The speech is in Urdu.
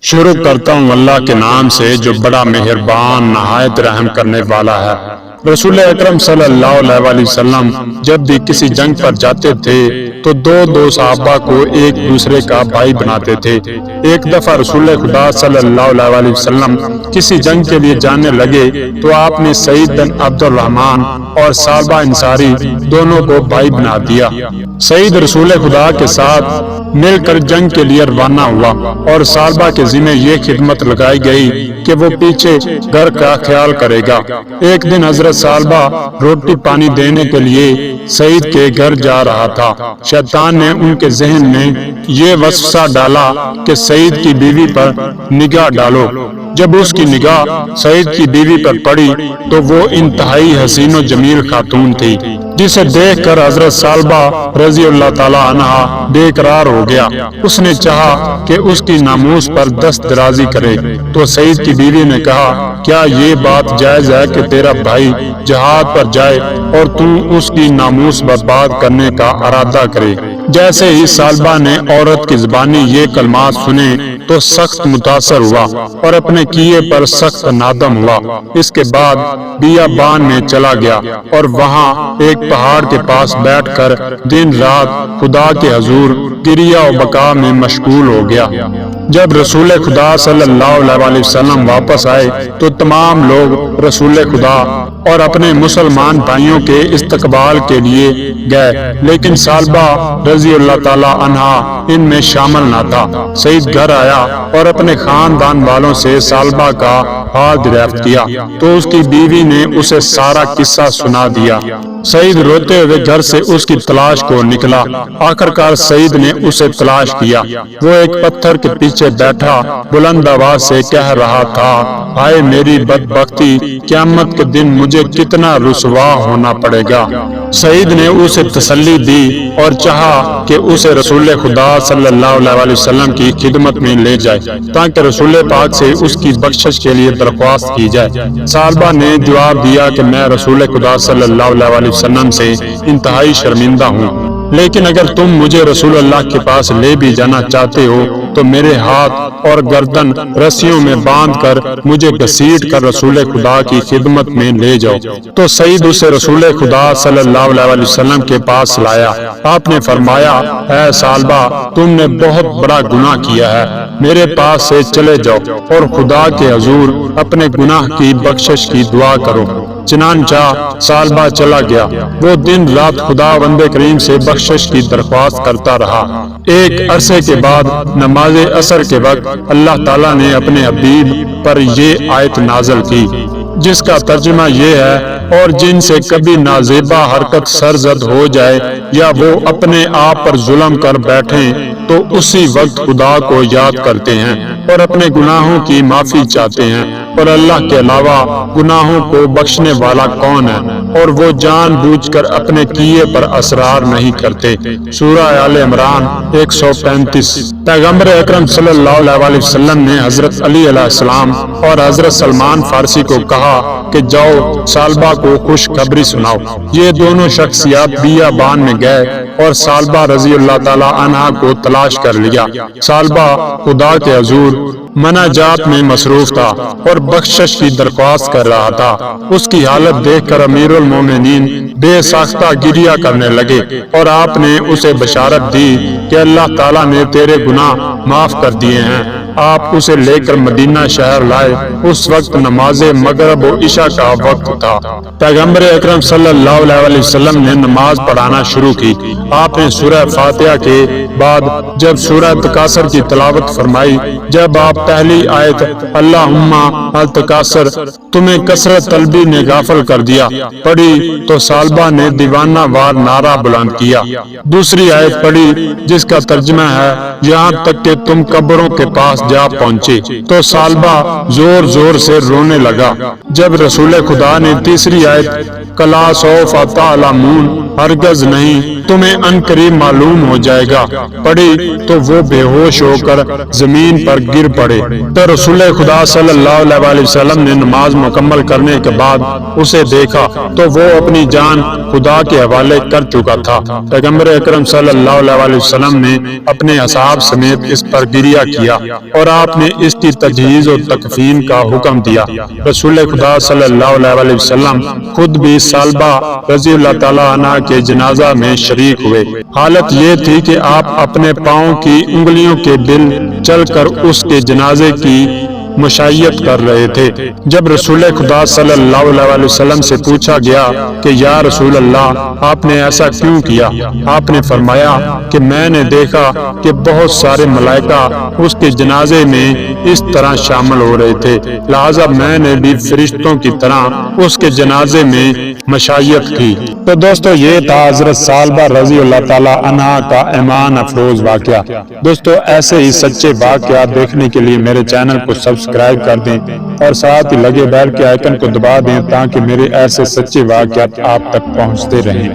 شروع کرتا ہوں اللہ کے نام سے جو بڑا مہربان نہایت رحم کرنے والا ہے۔ رسول اکرم صلی اللہ علیہ وسلم جب بھی کسی جنگ پر جاتے تھے تو دو صحابہ کو ایک دوسرے کا بھائی بناتے تھے۔ ایک دفعہ رسول خدا صلی اللہ علیہ وسلم کسی جنگ کے لیے جانے لگے تو آپ نے سعید بن عبد الرحمن اور ثعلبہ انصاری دونوں کو بھائی بنا دیا۔ سعید رسول خدا کے ساتھ مل کر جنگ کے لیے روانہ ہوا اور ثعلبہ کے ذمہ یہ خدمت لگائی گئی کہ وہ پیچھے گھر کا خیال کرے گا۔ ایک دن حضرت ثعلبہ روٹی پانی دینے کے لیے سعید کے گھر جا رہا تھا۔ شیطان نے ان کے ذہن میں یہ وسوسہ ڈالا کہ سعید کی بیوی پر نگاہ ڈالو۔ جب اس کی نگاہ سعید کی بیوی پر پڑی تو وہ انتہائی حسین و جمیل خاتون تھی، جسے دیکھ کر حضرت ثعلبہ رضی اللہ تعالی عنہ بے قرار ہو گیا۔ اس نے چاہا کہ اس کی ناموس پر دست درازی کرے تو سعید کی بیوی نے کہا، کیا یہ بات جائز ہے کہ تیرا بھائی جہاد پر جائے اور تو اس کی ناموس برباد کرنے کا ارادہ کرے؟ جیسے ہی ثعلبہ نے عورت کی زبانی یہ کلمات سنے تو سخت متاثر ہوا اور اپنے کیے پر سخت نادم ہوا۔ اس کے بعد بیابان میں چلا گیا اور وہاں ایک پہاڑ کے پاس بیٹھ کر دن رات خدا کے حضور گریہ و بکا میں مشغول ہو گیا۔ جب رسول خدا صلی اللہ علیہ وسلم واپس آئے تو تمام لوگ رسول خدا اور اپنے مسلمان بھائیوں کے استقبال کے لیے گئے، لیکن ثعلبہ رضی اللہ تعالی عنہ ان میں شامل نہ تھا۔ سعید گھر آیا اور اپنے خاندان والوں سے ثعلبہ کا حال دریافت کیا تو اس کی بیوی نے اسے سارا قصہ سنا دیا۔ سعید روتے ہوئے گھر سے اس کی تلاش کو نکلا۔ آخرکار سعید نے اسے تلاش کیا۔ وہ ایک پتھر کے پیچھے بیٹھا بلند آواز سے کہہ رہا تھا، ہائے میری بدبختی، قیامت کے دن مجھے کتنا رسوا ہونا پڑے گا۔ سعید نے اسے تسلی دی اور چاہا کہ اسے رسول خدا صلی اللہ علیہ وسلم کی خدمت میں لے جائے تاکہ رسول پاک سے اس کی بخشش کے لیے درخواست کی جائے۔ ثعلبہ نے جواب دیا کہ میں رسول خدا صلی اللہ علیہ وسلم سے انتہائی شرمندہ ہوں، لیکن اگر تم مجھے رسول اللہ کے پاس لے بھی جانا چاہتے ہو تو میرے ہاتھ اور گردن رسیوں میں باندھ کر مجھے گھسیٹ کر رسول خدا کی خدمت میں لے جاؤ۔ تو سعید اسے رسول خدا صلی اللہ علیہ وسلم کے پاس لایا۔ آپ نے فرمایا، اے ثعلبہ، تم نے بہت بڑا گناہ کیا ہے، میرے پاس سے چلے جاؤ اور خدا کے حضور اپنے گناہ کی بخشش کی دعا کرو۔ چنانچہ ثعلبہ چلا گیا۔ وہ دن رات خداوند کریم سے بخشش کی درخواست کرتا رہا۔ ایک عرصے کے بعد نماز عصر کے وقت اللہ تعالیٰ نے اپنے حبیب پر یہ آیت نازل کی، جس کا ترجمہ یہ ہے، اور جن سے کبھی نازیبا حرکت سرزد ہو جائے یا وہ اپنے آپ پر ظلم کر بیٹھیں تو اسی وقت خدا کو یاد کرتے ہیں اور اپنے گناہوں کی معافی چاہتے ہیں، اور اللہ کے علاوہ گناہوں کو بخشنے والا کون ہے، اور وہ جان بوجھ کر اپنے کیے پر اصرار نہیں کرتے۔ سورہ آل عمران 135۔ پیغمبر اکرم صلی اللہ علیہ وسلم نے حضرت علی علیہ السلام اور حضرت سلمان فارسی کو کہا کہ جاؤ ثعلبہ کو خوشخبری سناؤ۔ یہ دونوں شخصیات بیابان میں گئے اور ثعلبہ رضی اللہ تعالی عنہ کو تلاش کر لیا۔ ثعلبہ خدا کے حضور مناجات میں مصروف تھا اور بخشش کی درخواست کر رہا تھا۔ اس کی حالت دیکھ کر امیر المومنین بے ساختہ گریہ کرنے لگے اور آپ نے اسے بشارت دی کہ اللہ تعالیٰ نے تیرے گناہ معاف کر دیے ہیں۔ آپ اسے لے کر مدینہ شہر لائے۔ اس وقت نماز مغرب و عشاء کا وقت تھا۔ پیغمبر اکرم صلی اللہ علیہ وسلم نے نماز پڑھانا شروع کی۔ آپ نے سورہ فاتحہ کے بعد جب سورہ تکاثر کی تلاوت فرمائی، جب آپ پہلی آیت اللہم التکاثر تمہیں کثرت طلبی نے غافل کر دیا پڑھی تو ثعلبہ نے دیوانہ وار نعرہ بلند کیا۔ دوسری آیت پڑھی جس کا ترجمہ ہے، یہاں تک کہ تم قبروں کے پاس جا پہنچے، تو ثعلبہ زور زور سے رونے لگا۔ جب رسول خدا نے تیسری آیت کلا سوف تعلمون ہرگز نہیں، تمہیں عنقریب معلوم ہو جائے گا۔ پڑھی تو وہ بے ہوش ہو کر زمین پر گر پڑے۔ تو رسول خدا صلی اللہ علیہ وسلم نے نماز مکمل کرنے کے بعد اسے دیکھا تو وہ اپنی جان خدا کے حوالے کر چکا تھا۔ پیغمبر اکرم صلی اللہ علیہ وسلم نے اپنے اصحاب سمیت اس پر گریہ کیا اور آپ نے اس کی تجہیز و تکفین کا حکم دیا۔ رسول خدا صلی اللہ علیہ وسلم خود بھی ثعلبہ رضی اللہ تعالیٰ عنہ کے جنازہ میں شریک ہوئے۔ حالت یہ تھی کہ آپ اپنے پاؤں کی انگلیوں کے بل چل کر اس کے جنازے کی مشائیت کر رہے تھے۔ جب رسول خدا صلی اللہ علیہ وسلم سے پوچھا گیا کہ یا رسول اللہ، آپ نے ایسا کیوں کیا؟ آپ نے فرمایا کہ میں نے دیکھا کہ بہت سارے ملائکہ اس کے جنازے میں اس طرح شامل ہو رہے تھے، لہذا میں نے بھی فرشتوں کی طرح اس کے جنازے میں مشائیت کی۔ تو دوستو، یہ تھا حضرت ثعلبہ رضی اللہ تعالی عنہ کا ایمان افروز واقعہ۔ دوستو، ایسے ہی سچے واقعات دیکھنے کے لیے میرے چینل کو سبسکرائب کر دیں اور ساتھ ہی لگے بیل کے آئیکن کو دبا دیں تاکہ میرے ایسے سچے واقعات آپ تک پہنچتے رہیں۔